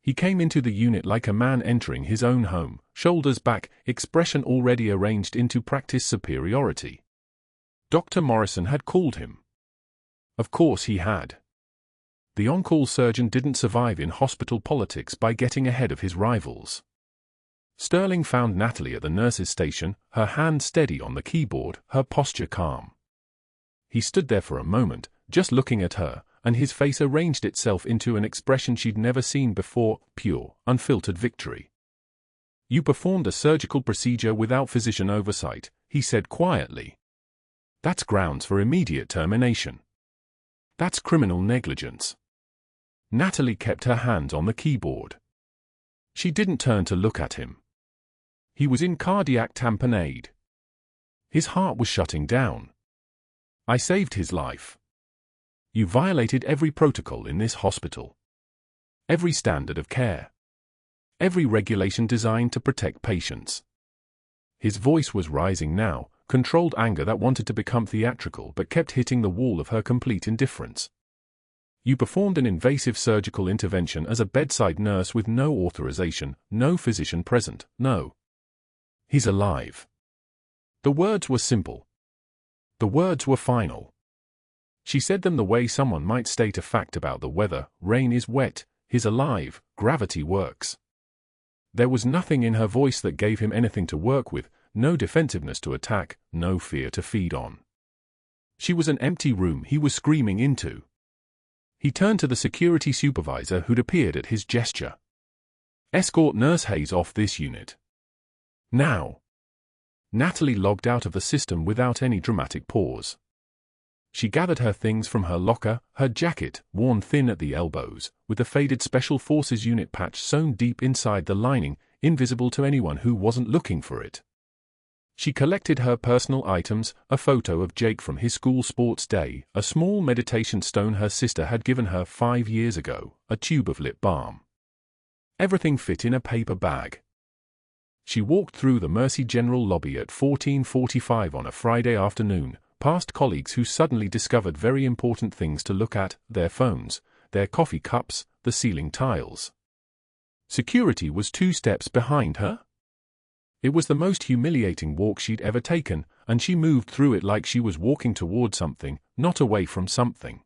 He came into the unit like a man entering his own home, shoulders back, expression already arranged into practice superiority. Dr. Morrison had called him. Of course he had. The on-call surgeon didn't survive in hospital politics by getting ahead of his rivals. Sterling found Natalie at the nurse's station, her hand steady on the keyboard, her posture calm. He stood there for a moment, just looking at her, and his face arranged itself into an expression she'd never seen before, pure, unfiltered victory. "You performed a surgical procedure without physician oversight," he said quietly. "That's grounds for immediate termination. That's criminal negligence." Natalie kept her hands on the keyboard. She didn't turn to look at him. He was in cardiac tamponade. His heart was shutting down. "I saved his life. You violated every protocol in this hospital. Every standard of care. Every regulation designed to protect patients." His voice was rising now, controlled anger that wanted to become theatrical but kept hitting the wall of her complete indifference. "You performed an invasive surgical intervention as a bedside nurse with no authorization, no physician present, no. He's alive." The words were simple. The words were final. She said them the way someone might state a fact about the weather: rain is wet, he's alive, gravity works. There was nothing in her voice that gave him anything to work with, no defensiveness to attack, no fear to feed on. She was an empty room he was screaming into. He turned to the security supervisor who'd appeared at his gesture. "Escort Nurse Hayes off this unit. Now." Natalie logged out of the system without any dramatic pause. She gathered her things from her locker, her jacket, worn thin at the elbows, with the faded Special Forces unit patch sewn deep inside the lining, invisible to anyone who wasn't looking for it. She collected her personal items, a photo of Jake from his school sports day, a small meditation stone her sister had given her 5 years ago, a tube of lip balm. Everything fit in a paper bag. She walked through the Mercy General lobby at 14:45 on a Friday afternoon, past colleagues who suddenly discovered very important things to look at, their phones, their coffee cups, the ceiling tiles. Security was 2 steps behind her. It was the most humiliating walk she'd ever taken, and she moved through it like she was walking toward something, not away from something.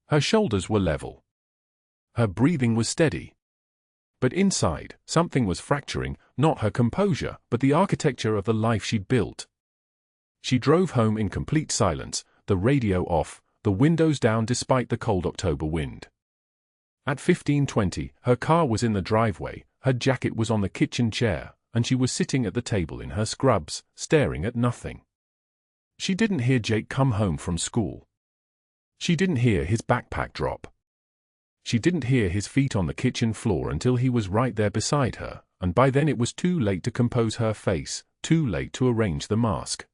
Her shoulders were level. Her breathing was steady. But inside, something was fracturing, not her composure, but the architecture of the life she'd built. She drove home in complete silence, the radio off, the windows down despite the cold October wind. At 15:20, her car was in the driveway, her jacket was on the kitchen chair, and she was sitting at the table in her scrubs, staring at nothing. She didn't hear Jake come home from school. She didn't hear his backpack drop. She didn't hear his feet on the kitchen floor until he was right there beside her, and by then it was too late to compose her face, too late to arrange the mask.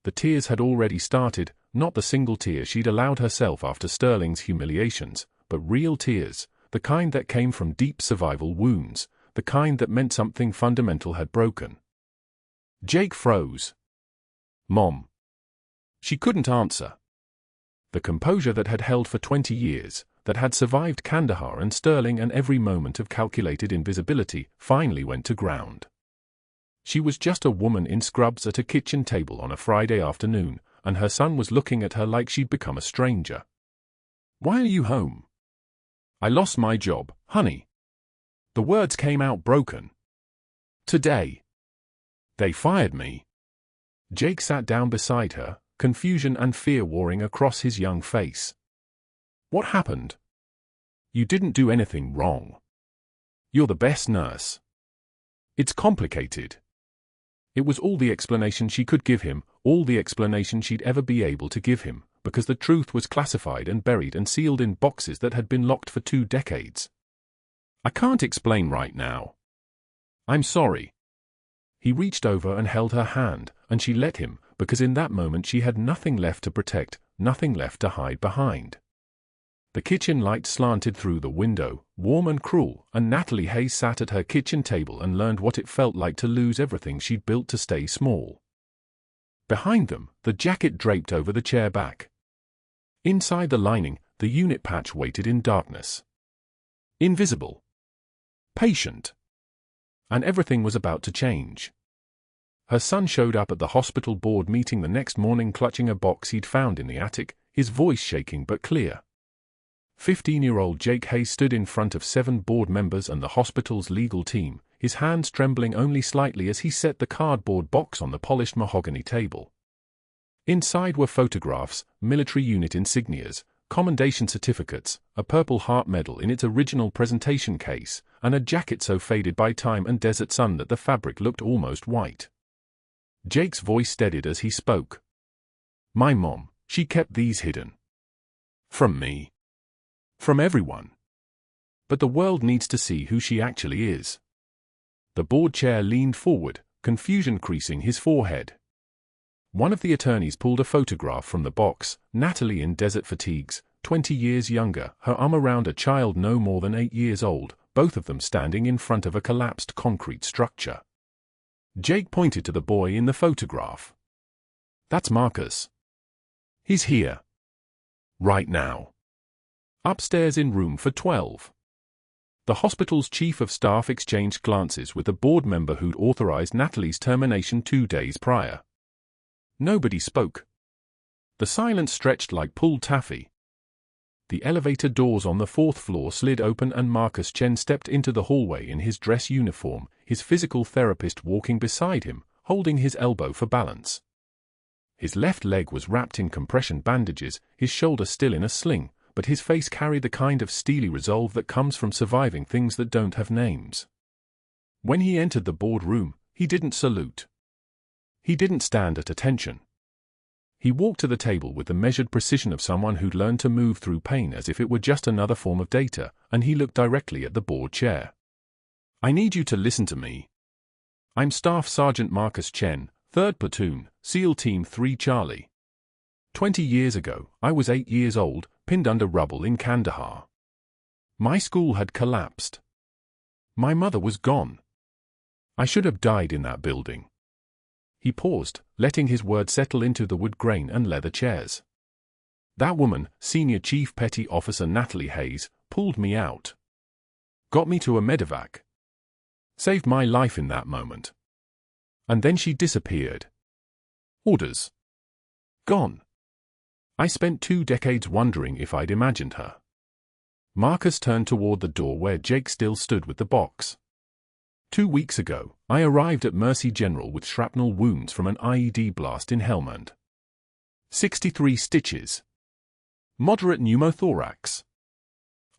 The tears had already started, not the single tear she'd allowed herself after Sterling's humiliations, but real tears, the kind that came from deep survival wounds, the kind that meant something fundamental had broken. Jake froze. "Mom." She couldn't answer. The composure that had held for 20 years, that had survived Kandahar and Sterling and every moment of calculated invisibility, finally went to ground. She was just a woman in scrubs at a kitchen table on a Friday afternoon, and her son was looking at her like she'd become a stranger. "Why are you home?" "I lost my job, honey." The words came out broken. "Today. They fired me." Jake sat down beside her, confusion and fear warring across his young face. "What happened?" "You didn't do anything wrong. You're the best nurse." "It's complicated." It was all the explanation she could give him, all the explanation she'd ever be able to give him, because the truth was classified and buried and sealed in boxes that had been locked for 2 decades. "I can't explain right now. I'm sorry." He reached over and held her hand, and she let him, because in that moment she had nothing left to protect, nothing left to hide behind. The kitchen light slanted through the window, warm and cruel, and Natalie Hayes sat at her kitchen table and learned what it felt like to lose everything she'd built to stay small. Behind them, the jacket draped over the chair back. Inside the lining, the unit patch waited in darkness. Invisible. Patient. And everything was about to change. Her son showed up at the hospital board meeting the next morning clutching a box he'd found in the attic, his voice shaking but clear. 15-year-old Jake Hayes stood in front of 7 board members and the hospital's legal team, his hands trembling only slightly as he set the cardboard box on the polished mahogany table. Inside were photographs, military unit insignias, commendation certificates, a Purple Heart medal in its original presentation case, and a jacket so faded by time and desert sun that the fabric looked almost white. Jake's voice steadied as he spoke. "My mom, she kept these hidden. From me. From everyone. But the world needs to see who she actually is." The board chair leaned forward, confusion creasing his forehead. One of the attorneys pulled a photograph from the box, Natalie in desert fatigues, 20 years younger, her arm around a child no more than 8 years old, both of them standing in front of a collapsed concrete structure. Jake pointed to the boy in the photograph. "That's Marcus. He's here. Right now. Upstairs in room for 12. The hospital's chief of staff exchanged glances with the board member who'd authorized Natalie's termination 2 days prior. Nobody spoke. The silence stretched like pulled taffy. The elevator doors on the 4th floor slid open and Marcus Chen stepped into the hallway in his dress uniform, his physical therapist walking beside him, holding his elbow for balance. His left leg was wrapped in compression bandages, his shoulder still in a sling, but his face carried the kind of steely resolve that comes from surviving things that don't have names. When he entered the boardroom, he didn't salute. He didn't stand at attention. He walked to the table with the measured precision of someone who'd learned to move through pain as if it were just another form of data, and he looked directly at the board chair. "I need you to listen to me. I'm Staff Sergeant Marcus Chen, 3rd Platoon, SEAL Team 3 Charlie. 20 years ago, I was 8 years old, pinned under rubble in Kandahar. My school had collapsed. My mother was gone. I should have died in that building. He paused, letting his words settle into the wood grain and leather chairs. That woman, Senior Chief Petty Officer Natalie Hayes, pulled me out. Got me to a medevac. Saved my life in that moment. And then she disappeared. Orders. Gone. I spent 2 decades wondering if I'd imagined her. Marcus turned toward the door where Jake still stood with the box. 2 weeks ago, I arrived at Mercy General with shrapnel wounds from an IED blast in Helmand. 63 stitches. Moderate pneumothorax.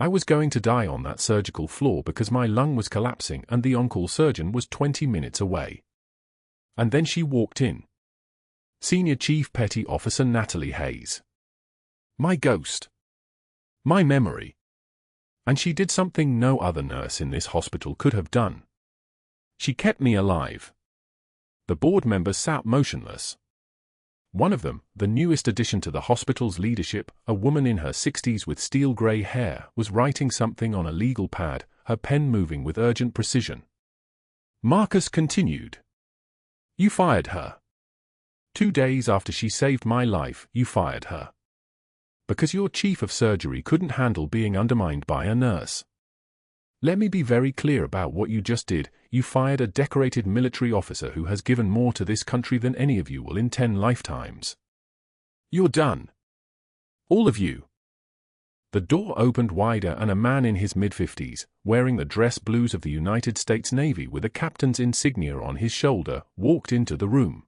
I was going to die on that surgical floor because my lung was collapsing and the on-call surgeon was 20 minutes away. And then she walked in. Senior Chief Petty Officer Natalie Hayes. My ghost. My memory. And she did something no other nurse in this hospital could have done. She kept me alive. The board members sat motionless. One of them, the newest addition to the hospital's leadership, a woman in her 60s with steel-grey hair, was writing something on a legal pad, her pen moving with urgent precision. Marcus continued. You fired her. 2 days after she saved my life, you fired her. Because your chief of surgery couldn't handle being undermined by a nurse. Let me be very clear about what you just did. You fired a decorated military officer who has given more to this country than any of you will in 10 lifetimes. You're done. All of you. The door opened wider and a man in his mid-50s, wearing the dress blues of the United States Navy with a captain's insignia on his shoulder, walked into the room.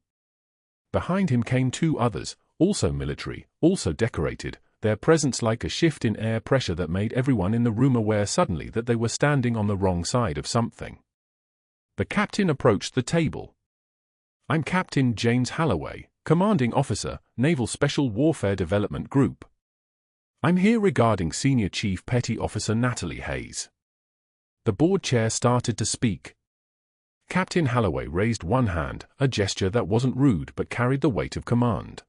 Behind him came 2 others, also military, also decorated, their presence like a shift in air pressure that made everyone in the room aware suddenly that they were standing on the wrong side of something. The captain approached the table. I'm Captain James Halloway, Commanding Officer, Naval Special Warfare Development Group. I'm here regarding Senior Chief Petty Officer Natalie Hayes. The board chair started to speak. Captain Halloway raised one hand, a gesture that wasn't rude but carried the weight of command.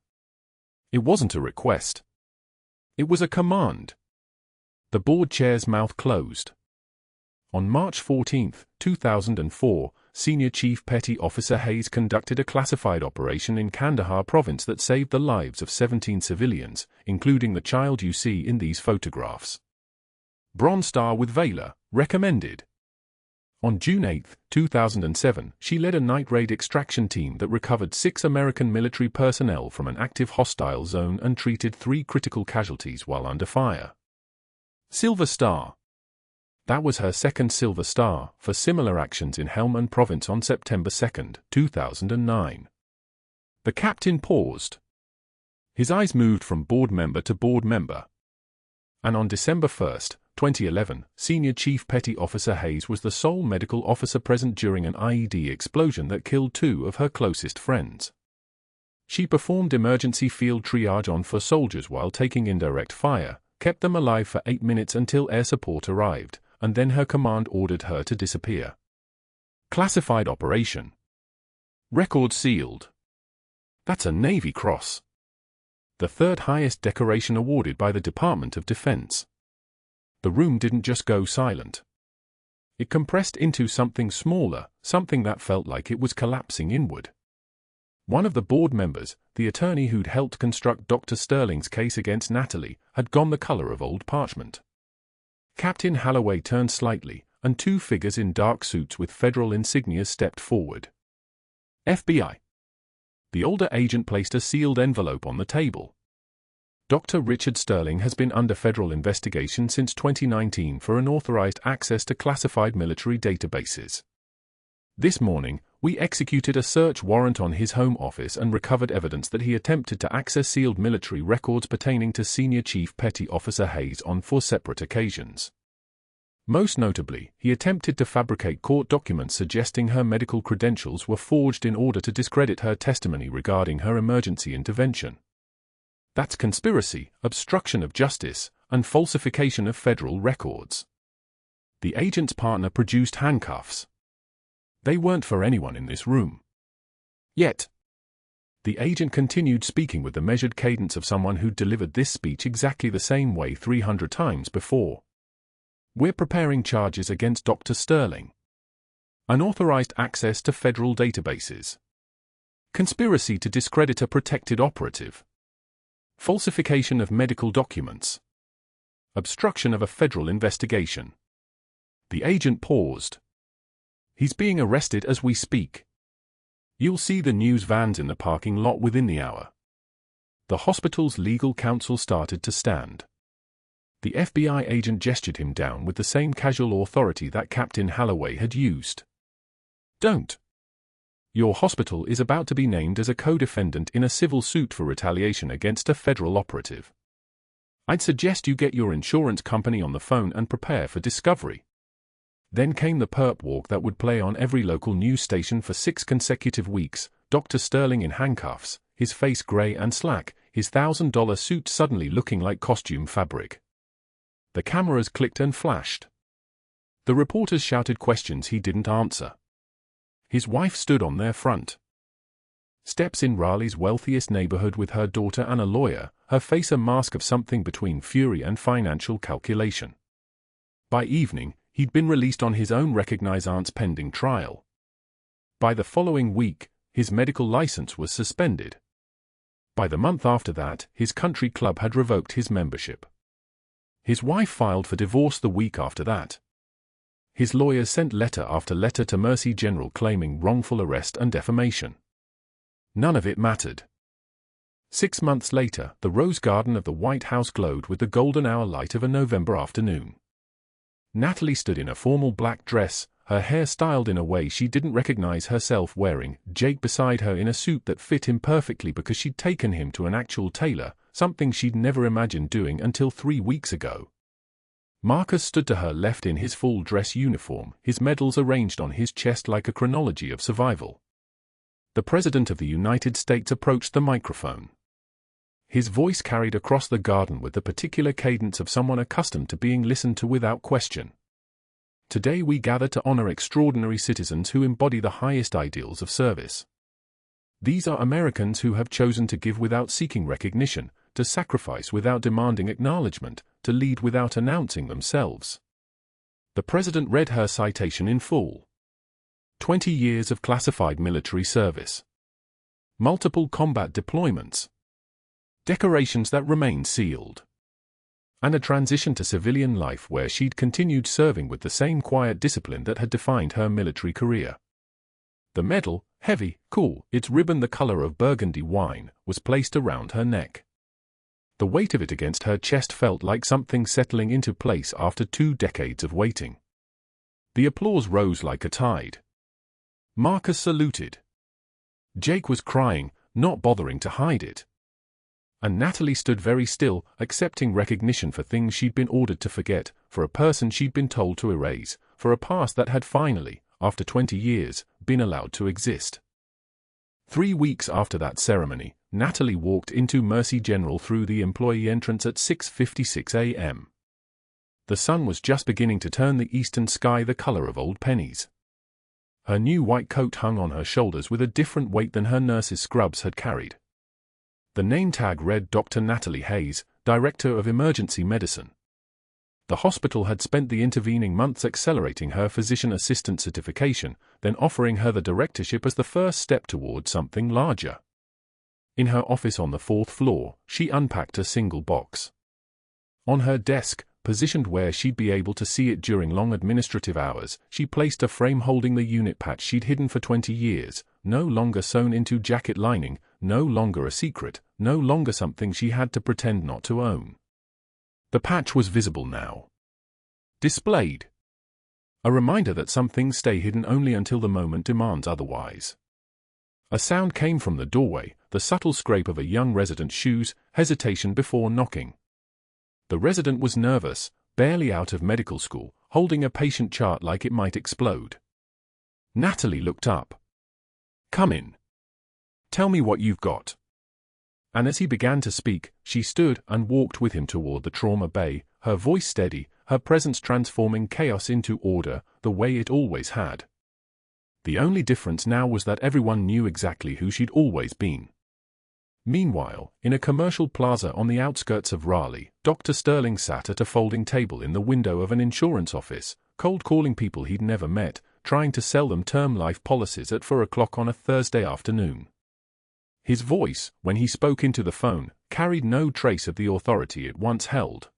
It wasn't a request. It was a command. The board chair's mouth closed. On March 14, 2004, Senior Chief Petty Officer Hayes conducted a classified operation in Kandahar province that saved the lives of 17 civilians, including the child you see in these photographs. Bronze Star with Valor, recommended. On June 8, 2007, she led a night raid extraction team that recovered 6 American military personnel from an active hostile zone and treated 3 critical casualties while under fire. Silver Star. That was her 2nd Silver Star for similar actions in Helmand Province on September 2, 2009. The captain paused. His eyes moved from board member to board member. And on December 1, 2011, Senior Chief Petty Officer Hayes was the sole medical officer present during an IED explosion that killed 2 of her closest friends. She performed emergency field triage on 4 soldiers while taking indirect fire, kept them alive for 8 minutes until air support arrived, and then her command ordered her to disappear. Classified operation. Record sealed. That's a Navy Cross. The 3rd highest decoration awarded by the Department of Defense. The room didn't just go silent. It compressed into something smaller, something that felt like it was collapsing inward. One of the board members, the attorney who'd helped construct Dr. Sterling's case against Natalie, had gone the color of old parchment. Captain Halloway turned slightly, and 2 figures in dark suits with federal insignia stepped forward. FBI. The older agent placed a sealed envelope on the table. Dr. Richard Sterling has been under federal investigation since 2019 for unauthorized access to classified military databases. This morning, we executed a search warrant on his home office and recovered evidence that he attempted to access sealed military records pertaining to Senior Chief Petty Officer Hayes on 4 separate occasions. Most notably, he attempted to fabricate court documents suggesting her medical credentials were forged in order to discredit her testimony regarding her emergency intervention. That's conspiracy, obstruction of justice, and falsification of federal records. The agent's partner produced handcuffs. They weren't for anyone in this room. Yet, The agent continued speaking with the measured cadence of someone who'd delivered this speech exactly the same way 300 times before. "We're preparing charges against Dr. Sterling. Unauthorized access to federal databases. Conspiracy to discredit a protected operative. Falsification of medical documents. Obstruction of a federal investigation." The agent paused. "He's being arrested as we speak. You'll see the news vans in the parking lot within the hour." The hospital's legal counsel started to stand. The FBI agent gestured him down with the same casual authority that Captain Holloway had used. "Don't. Your hospital is about to be named as a co-defendant in a civil suit for retaliation against a federal operative. I'd suggest you get your insurance company on the phone and prepare for discovery." Then came the perp walk that would play on every local news station for 6 consecutive weeks. Dr. Sterling in handcuffs, his face gray and slack, his $1,000 suit suddenly looking like costume fabric. The cameras clicked and flashed. The reporters shouted questions he didn't answer. His wife stood on their front steps in Raleigh's wealthiest neighborhood with her daughter and a lawyer, her face a mask of something between fury and financial calculation. By evening, he'd been released on his own recognizance pending trial. By the following week, his medical license was suspended. By the month after that, his country club had revoked his membership. His wife filed for divorce the week after that. His lawyers sent letter after letter to Mercy General claiming wrongful arrest and defamation. None of it mattered. 6 months later, the rose garden of the White House glowed with the golden hour light of a November afternoon. Natalie stood in a formal black dress, her hair styled in a way she didn't recognize herself wearing, Jake beside her in a suit that fit him perfectly because she'd taken him to an actual tailor, something she'd never imagined doing until 3 weeks ago. Marcus stood to her left in his full dress uniform, his medals arranged on his chest like a chronology of survival. The President of the United States approached the microphone. His voice carried across the garden with the particular cadence of someone accustomed to being listened to without question. "Today we gather to honor extraordinary citizens who embody the highest ideals of service. These are Americans who have chosen to give without seeking recognition, to sacrifice without demanding acknowledgement, to lead without announcing themselves." The President read her citation in full. 20 years of classified military service. Multiple combat deployments. Decorations that remain sealed. And a transition to civilian life where she'd continued serving with the same quiet discipline that had defined her military career. The medal, heavy, cool, its ribbon the color of burgundy wine, was placed around her neck. The weight of it against her chest felt like something settling into place after 2 decades of waiting. The applause rose like a tide. Marcus saluted. Jake was crying, not bothering to hide it. And Natalie stood very still, accepting recognition for things she'd been ordered to forget, for a person she'd been told to erase, for a past that had finally, after 20 years, been allowed to exist. 3 weeks after that ceremony, Natalie walked into Mercy General through the employee entrance at 6:56 a.m. The sun was just beginning to turn the eastern sky the color of old pennies. Her new white coat hung on her shoulders with a different weight than her nurse's scrubs had carried. The name tag read Dr. Natalie Hayes, Director of Emergency Medicine. The hospital had spent the intervening months accelerating her physician assistant certification, then offering her the directorship as the first step toward something larger. In her office on the 4th floor, she unpacked a single box. On her desk, positioned where she'd be able to see it during long administrative hours, she placed a frame holding the unit patch she'd hidden for 20 years, no longer sewn into jacket lining, no longer a secret, no longer something she had to pretend not to own. The patch was visible now. Displayed. A reminder that some things stay hidden only until the moment demands otherwise. A sound came from the doorway, the subtle scrape of a young resident's shoes, hesitation before knocking. The resident was nervous, barely out of medical school, holding a patient chart like it might explode. Natalie looked up. "Come in. Tell me what you've got." And as he began to speak, she stood and walked with him toward the trauma bay, her voice steady, her presence transforming chaos into order, the way it always had. The only difference now was that everyone knew exactly who she'd always been. Meanwhile, in a commercial plaza on the outskirts of Raleigh, Dr. Sterling sat at a folding table in the window of an insurance office, cold-calling people he'd never met, trying to sell them term life policies at 4 o'clock on a Thursday afternoon. His voice, when he spoke into the phone, carried no trace of the authority it once held.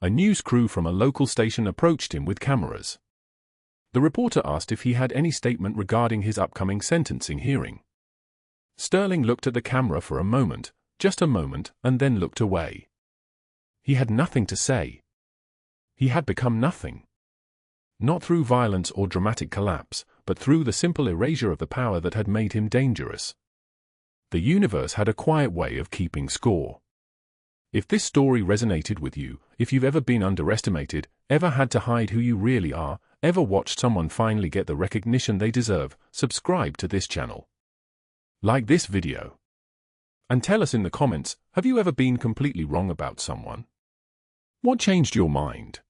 A news crew from a local station approached him with cameras. The reporter asked if he had any statement regarding his upcoming sentencing hearing. Sterling looked at the camera for a moment, just a moment, and then looked away. He had nothing to say. He had become nothing. Not through violence or dramatic collapse, but through the simple erasure of the power that had made him dangerous. The universe had a quiet way of keeping score. If this story resonated with you, if you've ever been underestimated, ever had to hide who you really are, ever watched someone finally get the recognition they deserve, subscribe to this channel. Like this video. And tell us in the comments, have you ever been completely wrong about someone? What changed your mind?